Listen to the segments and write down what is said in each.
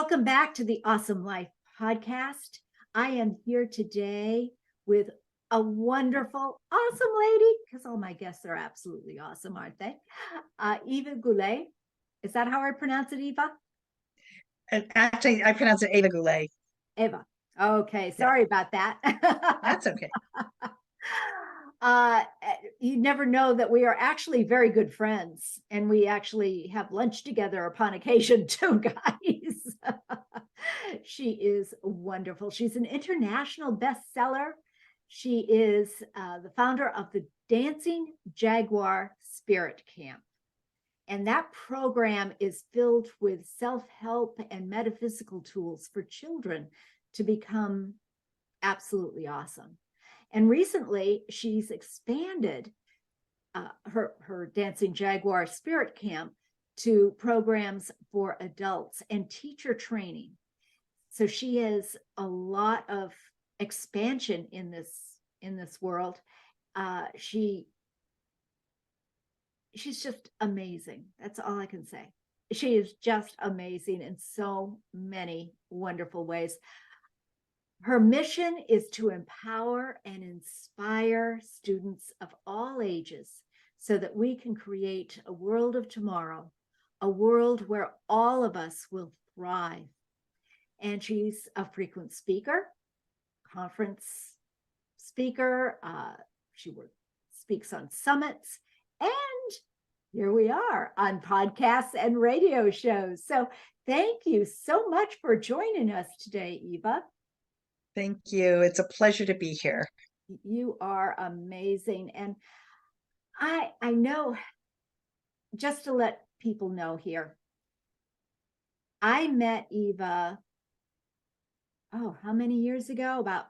Welcome back to the Awesome Life podcast. I am here today with a wonderful, awesome lady, because all my guests are absolutely awesome, aren't they? Eva Goulette. Is that how I pronounce it, Eva? And actually, I pronounce it Eva Goulette. Eva. Okay, Yeah, sorry about that. that's okay. uh, you never know that we are actually very good friends, and we actually have lunch together upon occasion too, guys. She is wonderful. She's an international bestseller. She is the founder of the Dancing Jaguar Spirit Camp. And that program is filled with self-help and metaphysical tools for children to become absolutely awesome. And recently, she's expanded her Dancing Jaguar Spirit Camp to programs for adults and teacher training. So she has a lot of expansion in this world. She's just amazing. That's all I can say. She is just amazing in so many wonderful ways. Her mission is to empower and inspire students of all ages so that we can create a world of tomorrow, a world where all of us will thrive. And she's a frequent speaker, conference speaker. She speaks on summits, and here we are on podcasts and radio shows. So thank you so much for joining us today, Eva. Thank you. It's a pleasure to be here. You are amazing. And I know, just to let people know here, I met Eva, how many years ago? About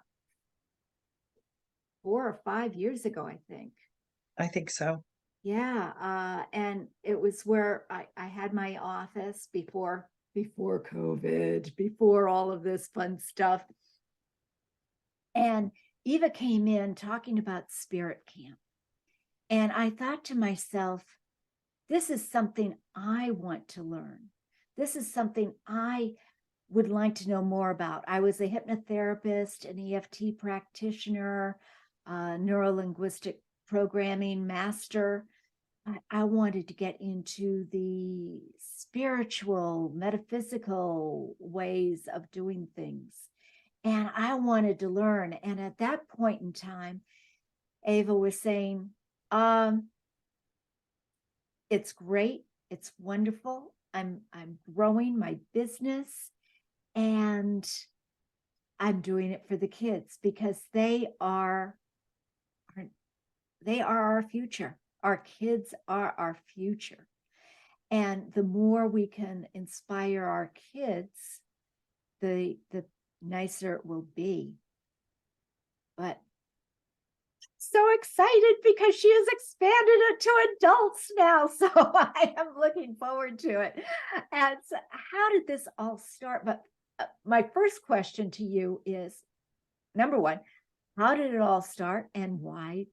4 or 5 years ago, I think. I think so. Yeah. And it was where I had my office before COVID, before all of this fun stuff. And Eva came in talking about Spirit Camp. And I thought to myself, this is something I want to learn. This is something I would like to know more about. I was a hypnotherapist, an EFT practitioner, neuro-linguistic programming master. I wanted to get into the spiritual, metaphysical ways of doing things. And I wanted to learn. And at that point in time, Eva was saying, it's great. It's wonderful. I'm growing my business, and I'm doing it for the kids because they are our future. Our kids are our future. And the more we can inspire our kids, the nicer it will be. But so excited because she has expanded it to adults now. So I am looking forward to it. And so how did this all start? But my first question to you is, number one, how did it all start and why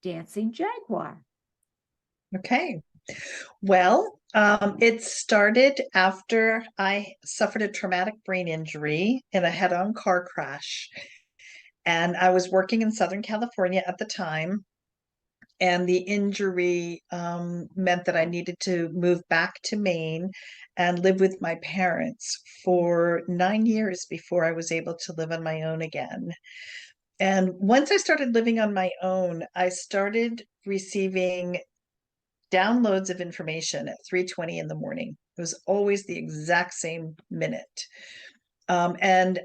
Dancing Jaguar? Okay. Well, it started after I suffered a traumatic brain injury in a head-on car crash. And I was working in Southern California at the time. And the injury meant that I needed to move back to Maine and live with my parents for 9 years before I was able to live on my own again. And once I started living on my own, I started receiving downloads of information at 3:20 in the morning. It was always the exact same minute. And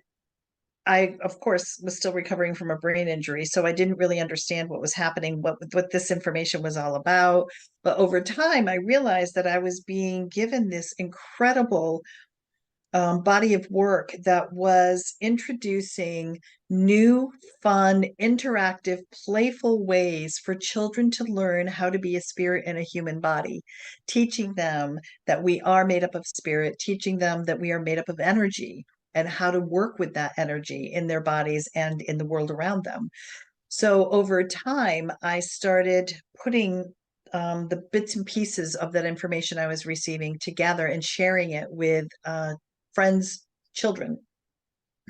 I, of course, was still recovering from a brain injury, so I didn't really understand what was happening, what this information was all about. But over time, I realized that I was being given this incredible body of work that was introducing new, fun, interactive, playful ways for children to learn how to be a spirit in a human body, teaching them that we are made up of spirit, teaching them that we are made up of energy and how to work with that energy in their bodies and in the world around them. So over time, I started putting the bits and pieces of that information I was receiving together and sharing it with friends' children,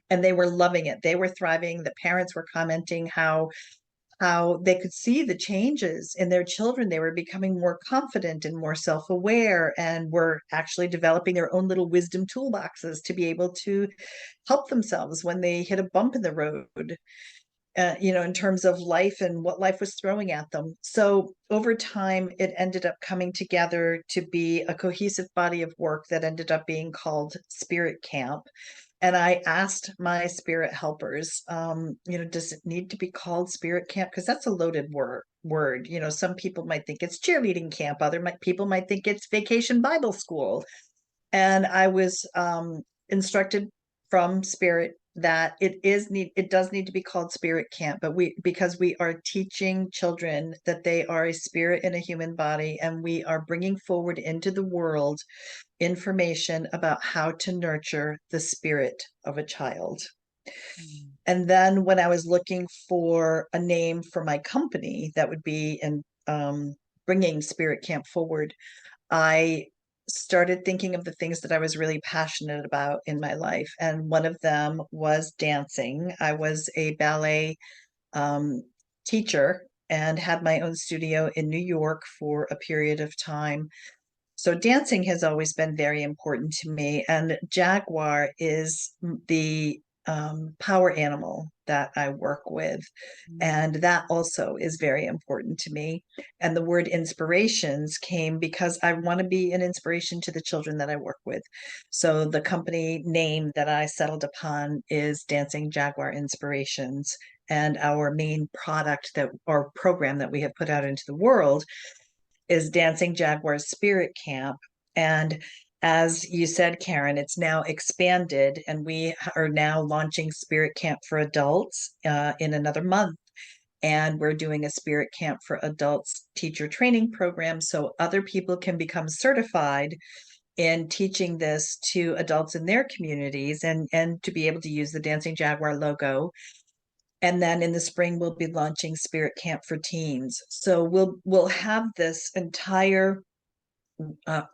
and they were loving it. They were thriving. The parents were commenting how they could see the changes in their children. They were becoming more confident and more self-aware, and were actually developing their own little wisdom toolboxes to be able to help themselves when they hit a bump in the road, in terms of life and what life was throwing at them. So over time, it ended up coming together to be a cohesive body of work that ended up being called Spirit Camp. And I asked my spirit helpers, does it need to be called Spirit Camp? Because that's a loaded word. Some people might think it's cheerleading camp. People might think it's vacation Bible school. And I was instructed from Spirit that it does need to be called Spirit Camp, but because we are teaching children that they are a spirit in a human body, and we are bringing forward into the world information about how to nurture the spirit of a child. Mm. And then when I was looking for a name for my company that would be in bringing Spirit Camp forward, I started thinking of the things that I was really passionate about in my life. And one of them was dancing. I was a ballet um, teacher and had my own studio in New York for a period of time. So dancing has always been very important to me. And Jaguar is the power animal that I work with. And that also is very important to me. And the word inspirations came because I want to be an inspiration to the children that I work with. So the company name that I settled upon is Dancing Jaguar Inspirations. And our main product or program that we have put out into the world is Dancing Jaguar Spirit Camp. And as you said, Karen, it's now expanded, and we are now launching Spirit Camp for adults in another month. And we're doing a Spirit Camp for adults teacher training program so other people can become certified in teaching this to adults in their communities, and to be able to use the Dancing Jaguar logo. And then in the spring, we'll be launching Spirit Camp for teens. So we'll have this entire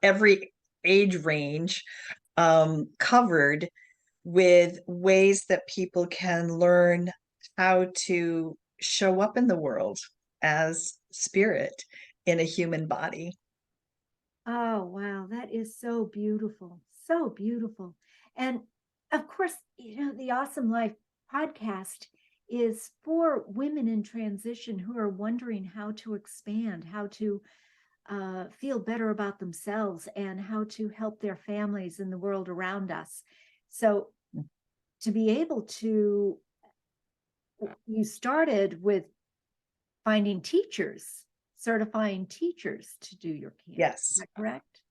every age range covered, with ways that people can learn how to show up in the world as spirit in a human body. Oh, wow. That is so beautiful. So beautiful. And of course, the Awesome Life podcast is for women in transition who are wondering how to expand, how to feel better about themselves, and how to help their families and the world around us. So to be able to, you started with finding teachers, certifying teachers to do your camp. Is Yes, that correct?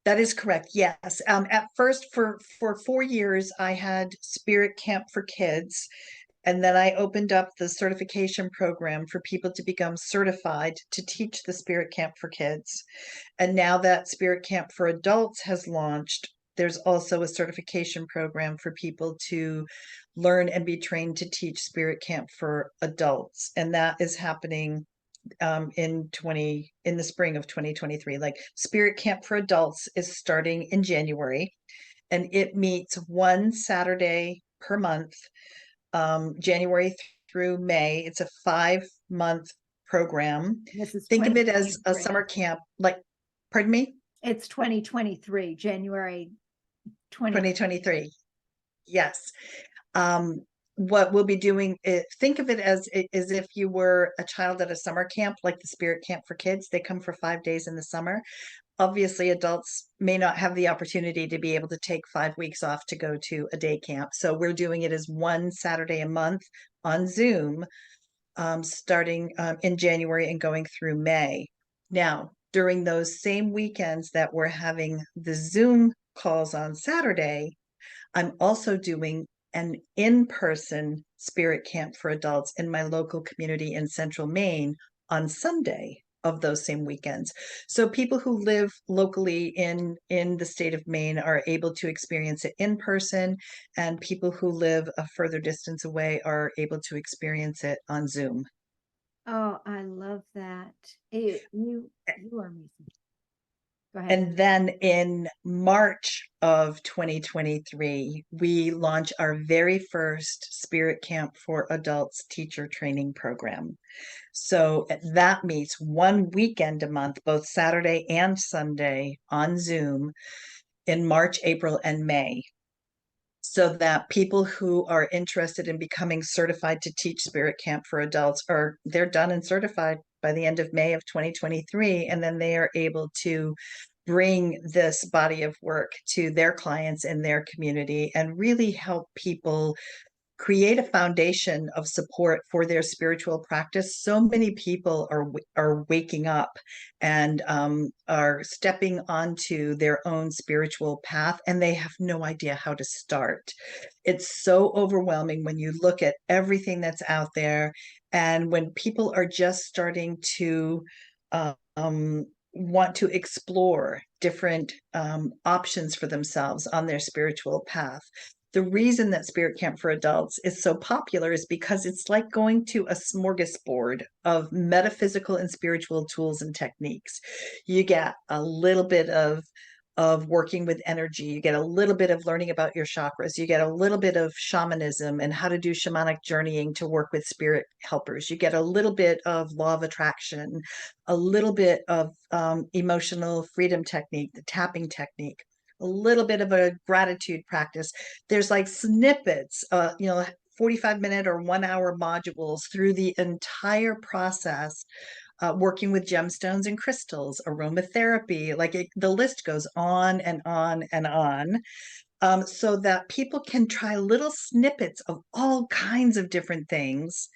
that is correct. Yes. At first, for 4 years, I had Spirit Camp for Kids. And then I opened up the certification program for people to become certified to teach the Spirit Camp for Kids. And now that Spirit Camp for Adults has launched, there's also a certification program for people to learn and be trained to teach Spirit Camp for Adults. And that is happening in the spring of 2023. Like, Spirit Camp for Adults is starting in January, and it meets one Saturday per month, January through May. It's a 5-month program. This is Think of it as a 2023. summer camp. Pardon me? It's 2023, January 2023. Yes. What we'll be doing, think of it as if you were a child at a summer camp, like the Spirit Camp for Kids. They come for 5 days in the summer. Obviously, adults may not have the opportunity to be able to take 5 weeks off to go to a day camp. So we're doing it as one Saturday a month on Zoom, starting in January and going through May. Now, during those same weekends that we're having the Zoom calls on Saturday, I'm also doing an in-person Spirit Camp for adults in my local community in Central Maine on Sunday of those same weekends. So people who live locally in the state of Maine are able to experience it in person, and people who live a further distance away are able to experience it on Zoom. Oh, I love that. You are amazing. Go ahead. And then in March of 2023, we launch our very first Spirit Camp for Adults teacher training program. So that meets one weekend a month, both Saturday and Sunday on Zoom in March, April, and May, so that people who are interested in becoming certified to teach Spirit Camp for Adults they're done and certified by the end of May of 2023, and then they are able to bring this body of work to their clients in their community and really help people create a foundation of support for their spiritual practice. So many people are waking up and are stepping onto their own spiritual path, and they have no idea how to start. It's so overwhelming when you look at everything that's out there, and when people are just starting to want to explore different options for themselves on their spiritual path. The reason that Spirit Camp for Adults is so popular is because it's like going to a smorgasbord of metaphysical and spiritual tools and techniques. You get a little bit of working with energy, you get a little bit of learning about your chakras, you get a little bit of shamanism and how to do shamanic journeying to work with spirit helpers, you get a little bit of law of attraction, a little bit of emotional freedom technique, the tapping technique, a little bit of a gratitude practice. There's like snippets, 45-minute or 1 hour modules through the entire process, working with gemstones and crystals, aromatherapy, the list goes on and on and on, so that people can try little snippets of all kinds of different things.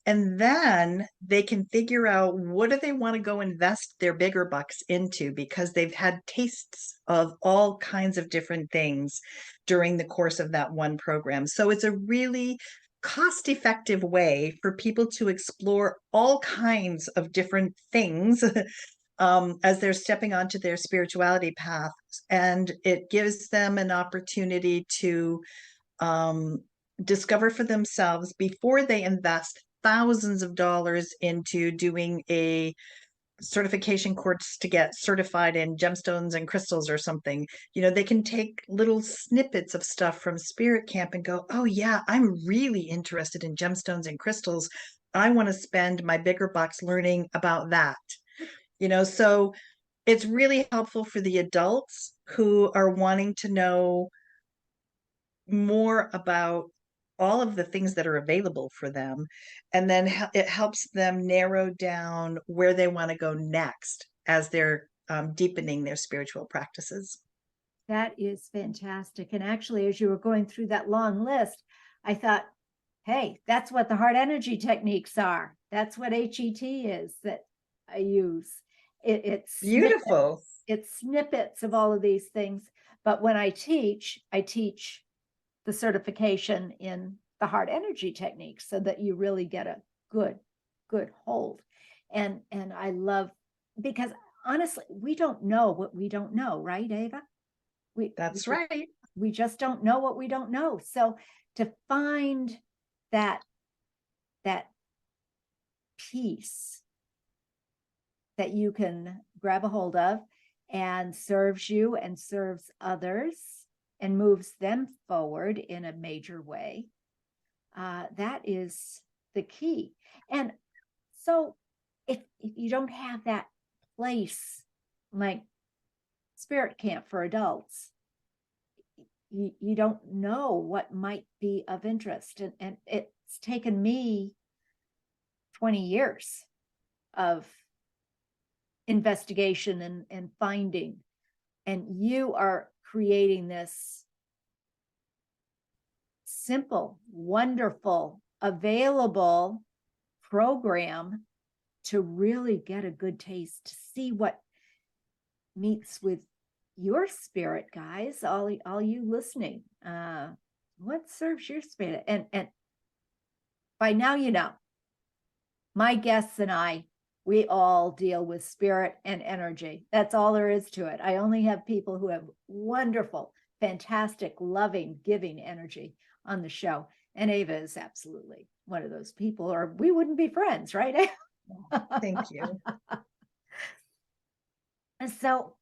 And then they can figure out what do they want to go invest their bigger bucks into, because they've had tastes of all kinds of different things during the course of that one program. So it's a really cost-effective way for people to explore all kinds of different things as they're stepping onto their spirituality path. And it gives them an opportunity to discover for themselves before they invest thousands of dollars into doing a certification course to get certified in gemstones and crystals or something. They can take little snippets of stuff from Spirit Camp and go, oh yeah, I'm really interested in gemstones and crystals. I want to spend my bigger bucks learning about that. So it's really helpful for the adults who are wanting to know more about all of the things that are available for them. And then it helps them narrow down where they want to go next as they're deepening their spiritual practices. That is fantastic. And actually, as you were going through that long list, I thought, hey, that's what the heart energy techniques are. That's what HET is that I use. It's beautiful. It's snippets of all of these things. But when I teach the certification in the heart energy techniques so that you really get a good hold. And I love, because honestly, we don't know what we don't know, right, Eva? That's right. We just don't know what we don't know. So to find that piece that you can grab a hold of and serves you and serves others and moves them forward in a major way, that is the key. And so if you don't have that place like Spirit Camp for Adults, you don't know what might be of interest. And it's taken me 20 years of investigation and finding. And you are creating this simple, wonderful, available program to really get a good taste, to see what meets with your spirit, guys, all you listening. What serves your spirit? And by now, my guests and I, we all deal with spirit and energy. That's all there is to it. I only have people who have wonderful, fantastic, loving, giving energy on the show. And Eva is absolutely one of those people, or we wouldn't be friends, right? Thank you. And so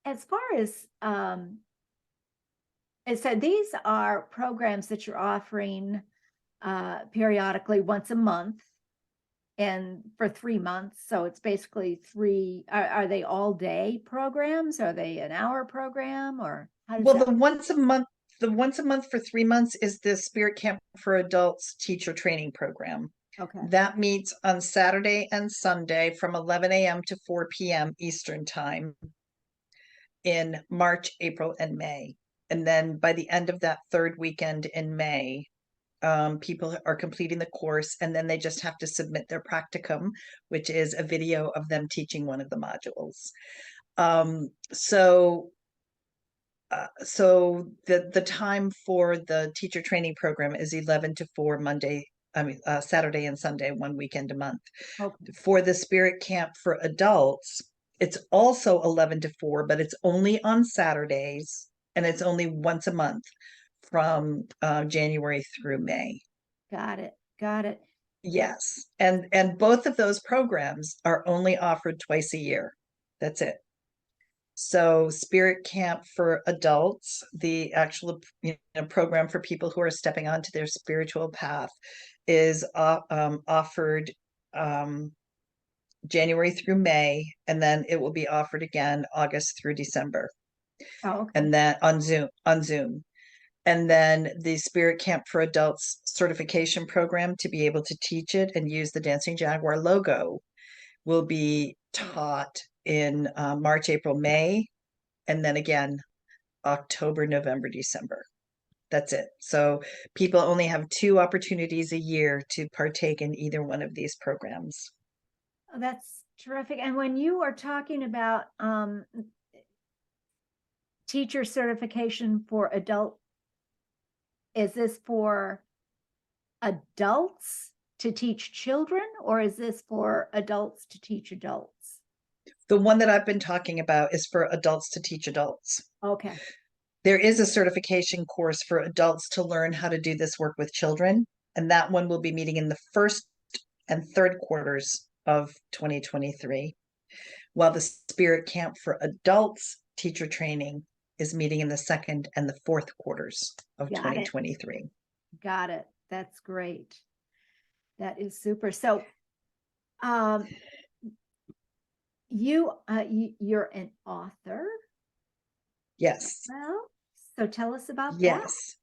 as far as and so these are programs that you're offering periodically once a month and for 3 months. So it's basically are they all day programs? Are they an hour program, or how does Well, that? the once a month for 3 months is the Spirit Camp for Adults teacher training program. Okay. That meets on Saturday and Sunday from 11 a.m. to 4 p.m. Eastern Time in March, April, and May. And then by the end of that third weekend in May, people are completing the course, and then they just have to submit their practicum, which is a video of them teaching one of the modules. Um, so so the time for the teacher training program is 11 to 4 Saturday and Sunday, one weekend a month. Okay. For the Spirit Camp for Adults, it's also 11 to 4, but it's only on Saturdays, and it's only once a month from January through May. Got it. Got it. Yes. And both of those programs are only offered twice a year. That's it. So Spirit Camp for Adults, the actual program for people who are stepping onto their spiritual path, is offered January through May, and then it will be offered again August through December, Oh, okay. and that on Zoom. And then the Spirit Camp for Adults certification program, to be able to teach it and use the Dancing Jaguar logo, will be taught in March, April, May, and then again October, November, December. That's it. So people only have 2 opportunities a year to partake in either one of these programs. Oh, that's terrific. And when you are talking about teacher certification for adult, is this for adults to teach children, or is this for adults to teach adults? The one that I've been talking about is for adults to teach adults. Okay. There is a certification course for adults to learn how to do this work with children, and that one will be meeting in the first and third quarters of 2023, while the Spirit Camp for Adults teacher training is meeting in the second and the fourth quarters of Got it. 2023. Got it. That's great. That is super. So, um, you're an author. Yes. Well, so tell us about that. Yes.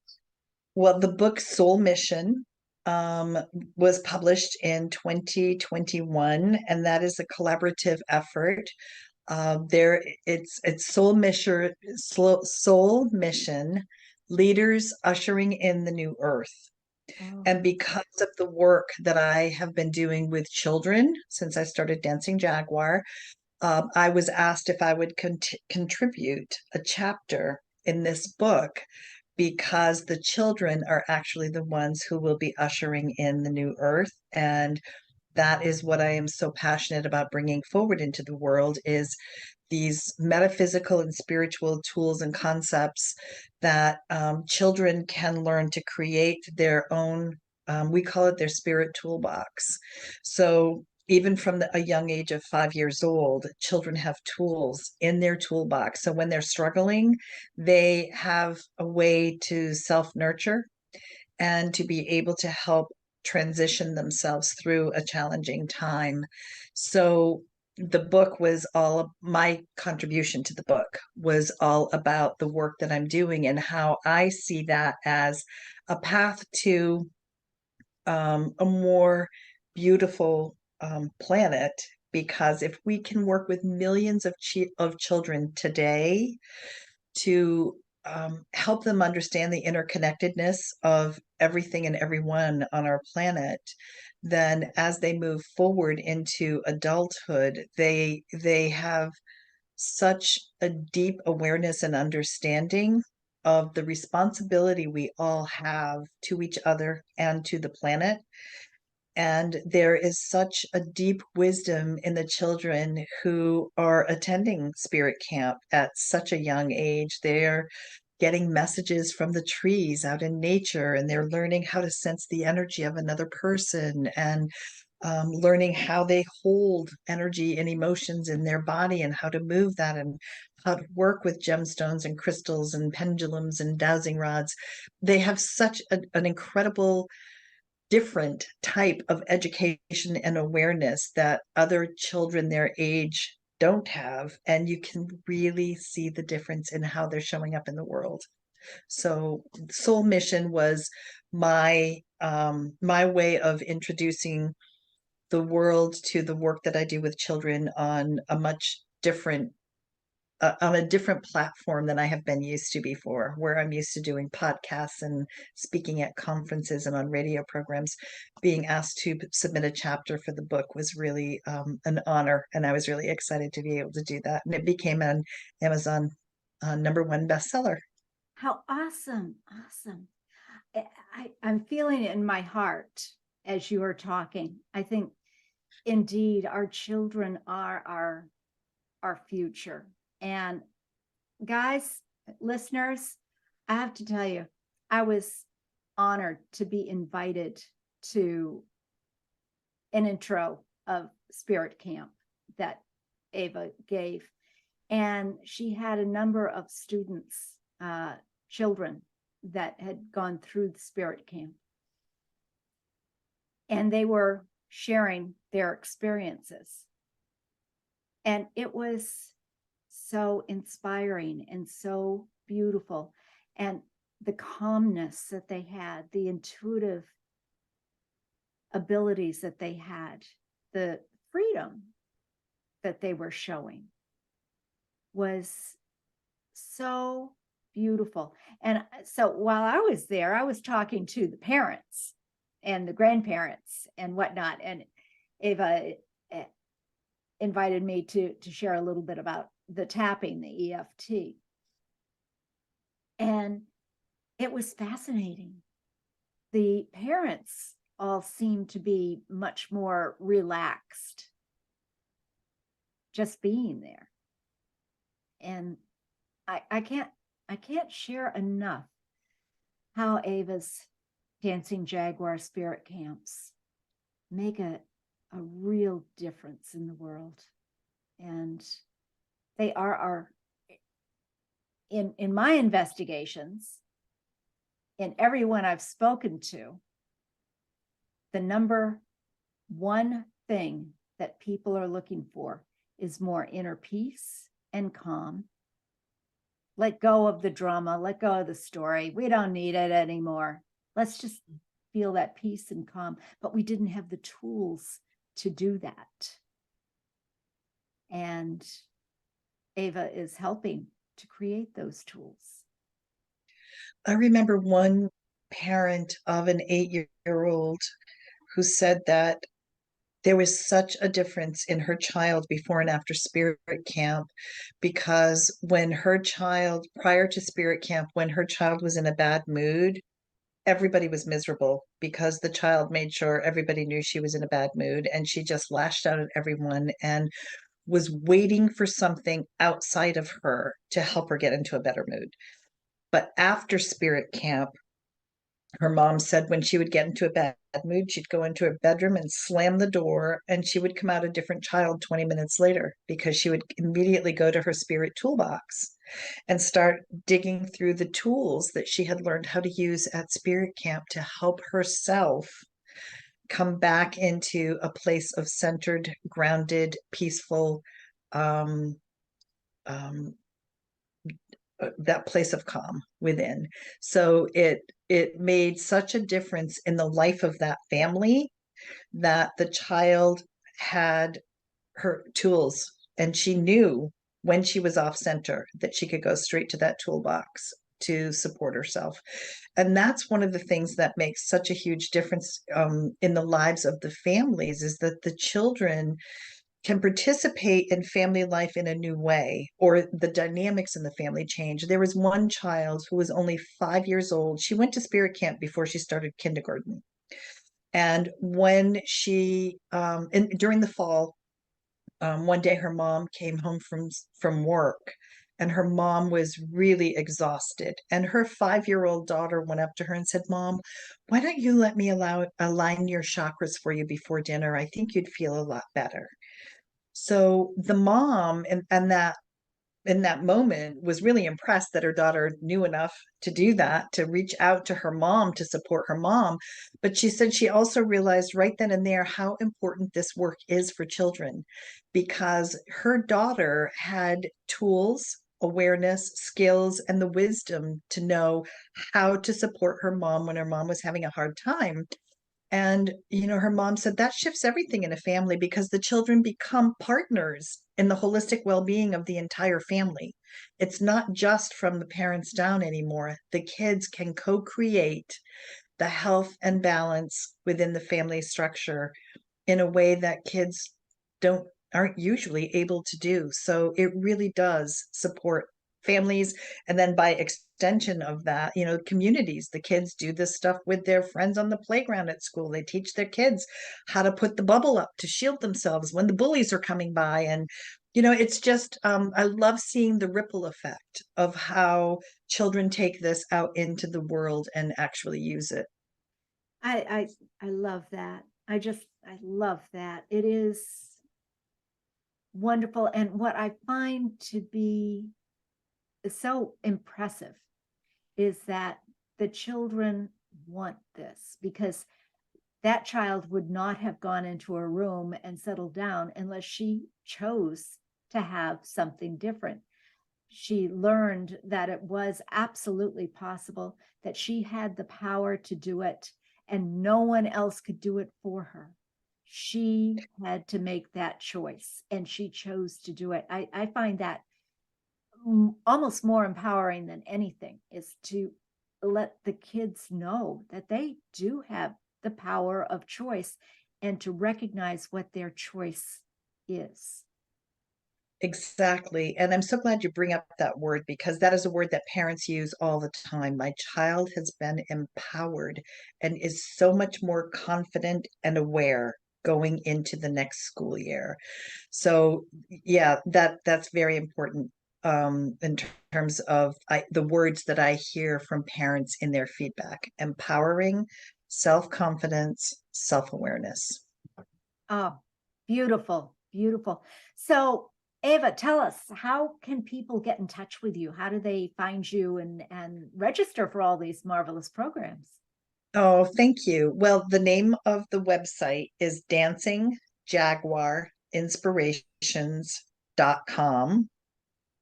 Well, the book Soul Mission um, was published in 2021, and that is a collaborative effort. It's Soul Mission, leaders ushering in the new earth. Oh, And because of the work that I have been doing with children since I started Dancing Jaguar, I was asked if I would contribute a chapter in this book, because the children are actually the ones who will be ushering in the new earth. And that is what I am so passionate about bringing forward into the world, is these metaphysical and spiritual tools and concepts that children can learn to create their own, we call it their spirit toolbox. So even from a young age of 5 years old, children have tools in their toolbox. So when they're struggling, they have a way to self-nurture and to be able to help transition themselves through a challenging time. So the book was all, my contribution to the book was all about the work that I'm doing and how I see that as a path to a more beautiful planet. Because if we can work with millions of children today to help them understand the interconnectedness of everything and everyone on our planet, then as they move forward into adulthood, they have such a deep awareness and understanding of the responsibility we all have to each other and to the planet. And there is such a deep wisdom in the children who are attending Spirit Camp at such a young age. They're getting messages from the trees out in nature, and they're learning how to sense the energy of another person, and learning how they hold energy and emotions in their body and how to move that, and how to work with gemstones and crystals and pendulums and dowsing rods. They have such an incredible different type of education and awareness that other children their age don't have, and you can really see the difference in how they're showing up in the world. So Soul Mission was my way of introducing the world to the work that I do with children on a much different on a different platform than I have been used to before, where I'm used to doing podcasts and speaking at conferences and on radio programs. Being asked to submit a chapter for the book was really an honor, and I was really excited to be able to do that. And it became an Amazon #1 bestseller. How awesome. Awesome. I'm feeling it in my heart as you are talking. I think indeed our children are our future. And guys, listeners, I have to tell you, I was honored to be invited to an intro of Spirit Camp that Eva gave. And she had a number of students, children that had gone through the Spirit Camp. And they were sharing their experiences. And it was so inspiring and so beautiful. And the calmness that they had, the intuitive abilities that they had, the freedom that they were showing was so beautiful. And so while I was there, I was talking to the parents and the grandparents and whatnot. And Eva invited me to share a little bit about the tapping, the EFT. And it was fascinating. The parents all seemed to be much more relaxed just being there. And I can't share enough how Eva's Dancing Jaguar spirit camps make a real difference in the world. And they are in my investigations, in everyone I've spoken to, the #1 thing that people are looking for is more inner peace and calm. Let go of the drama, let go of the story. We don't need it anymore. Let's just feel that peace and calm. But we didn't have the tools to do that. And Eva is helping to create those tools. I remember one parent of an 8-year-old who said that there was such a difference in her child before and after spirit camp, because when her child, prior to spirit camp, when her child was in a bad mood, everybody was miserable because the child made sure everybody knew she was in a bad mood, and she just lashed out at everyone and was waiting for something outside of her to help her get into a better mood. But after spirit camp, her mom said when she would get into a bad mood, she'd go into her bedroom and slam the door, and she would come out a different child 20 minutes later, because she would immediately go to her spirit toolbox and start digging through the tools that she had learned how to use at spirit camp to help herself come back into a place of centered, grounded, peaceful, um, um, that place of calm within. So it made such a difference in the life of that family that the child had her tools, and she knew when she was off center that she could go straight to that toolbox to support herself. And that's one of the things that makes such a huge difference in the lives of the families, is that the children can participate in family life in a new way, or the dynamics in the family change. There was one child who was only 5 years old. She went to spirit camp before she started kindergarten. And when she, during the fall, one day her mom came home from work, and her mom was really exhausted. And her 5-year-old daughter went up to her and said, "Mom, why don't you let me align your chakras for you before dinner? I think you'd feel a lot better." So the mom and that in that moment was really impressed that her daughter knew enough to do that, to reach out to her mom, to support her mom. But she said she also realized right then and there how important this work is for children, because her daughter had tools, awareness, skills, and the wisdom to know how to support her mom when her mom was having a hard time. And, her mom said that shifts everything in a family because the children become partners in the holistic well being of the entire family. It's not just from the parents down anymore. The kids can co create the health and balance within the family structure in a way that kids don't aren't usually able to do. So it really does support families, and then by extension of that, communities. The kids do this stuff with their friends on the playground at school. They teach their kids how to put the bubble up to shield themselves when the bullies are coming by. And it's just I love seeing the ripple effect of how children take this out into the world and actually use it. I love that. I love that. It is wonderful. And what I find to be so impressive is that the children want this, because that child would not have gone into a room and settled down unless she chose to have something different. She learned that it was absolutely possible, that she had the power to do it, and no one else could do it for her. She had to make that choice, and she chose to do it. I find that almost more empowering than anything, is to let the kids know that they do have the power of choice, and to recognize what their choice is. Exactly. And I'm so glad you bring up that word, because that is a word that parents use all the time. My child has been empowered and is so much more confident and aware going into the next school year. So yeah, that's very important in terms of the words that I hear from parents in their feedback: empowering, self-confidence, self-awareness. Oh, beautiful, beautiful. So, Eva, tell us, how can people get in touch with you? How do they find you and register for all these marvelous programs? Oh, thank you. Well, the name of the website is Dancing Jaguar Inspirations.com.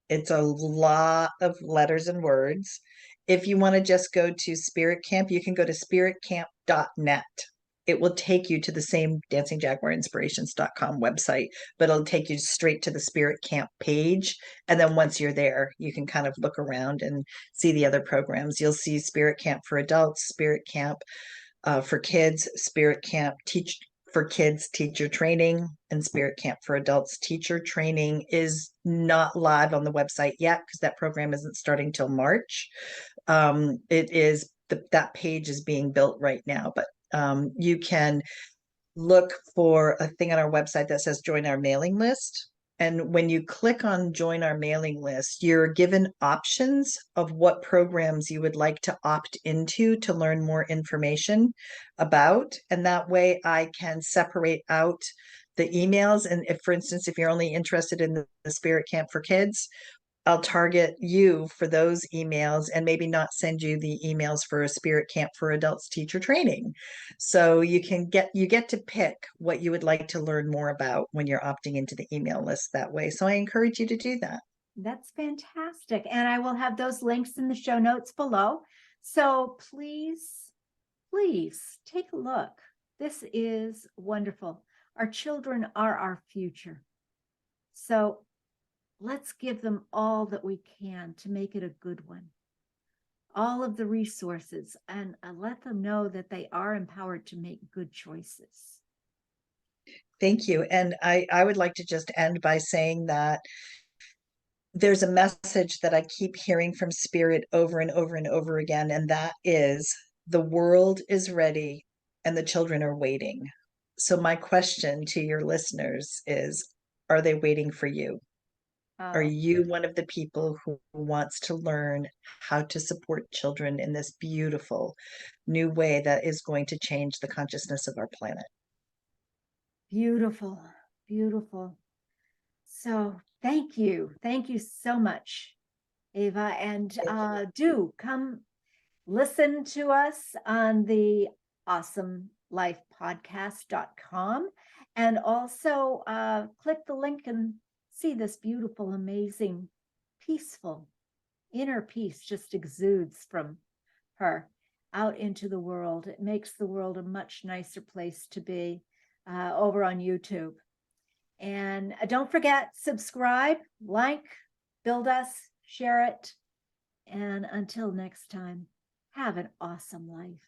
It's a lot of letters and words. If you want to just go to Spirit Camp, you can go to spiritcamp.net. It will take you to the same dancingjaguarinspirations.com website, but it'll take you straight to the Spirit Camp page. And then once you're there, you can kind of look around and see the other programs. You'll see Spirit Camp for adults, Spirit Camp for kids, Spirit Camp teach for kids teacher training, and Spirit Camp for adults teacher training is not live on the website yet because that program isn't starting till March. It is that page is being built right now, but you can look for a thing on our website that says join our mailing list. And when you click on join our mailing list, you're given options of what programs you would like to opt into to learn more information about. And that way I can separate out the emails. And if, for instance, if you're only interested in the Spirit Camp for Kids, I'll target you for those emails and maybe not send you the emails for a Spirit Camp for Adults teacher training. So you get to pick what you would like to learn more about when you're opting into the email list that way. So I encourage you to do that. That's fantastic. And I will have those links in the show notes below. So please, please take a look. This is wonderful. Our children are our future. So let's give them all that we can to make it a good one. All of the resources, and let them know that they are empowered to make good choices. Thank you. And I would like to just end by saying that there's a message that I keep hearing from Spirit over and over and over again, and that is the world is ready and the children are waiting. So my question to your listeners is, are they waiting for you? Are Oh, you one of the people who wants to learn how to support children in this beautiful new way that is going to change the consciousness of our planet? beautiful, beautiful. So thank you. Thank you so much, Eva. And do come listen to us on the awesomelifepodcast.com, and also click the link and see this beautiful, amazing, peaceful inner peace just exudes from her out into the world. It makes the world a much nicer place to be over on YouTube. And don't forget, subscribe, like, build us, share it. And until next time, have an awesome life.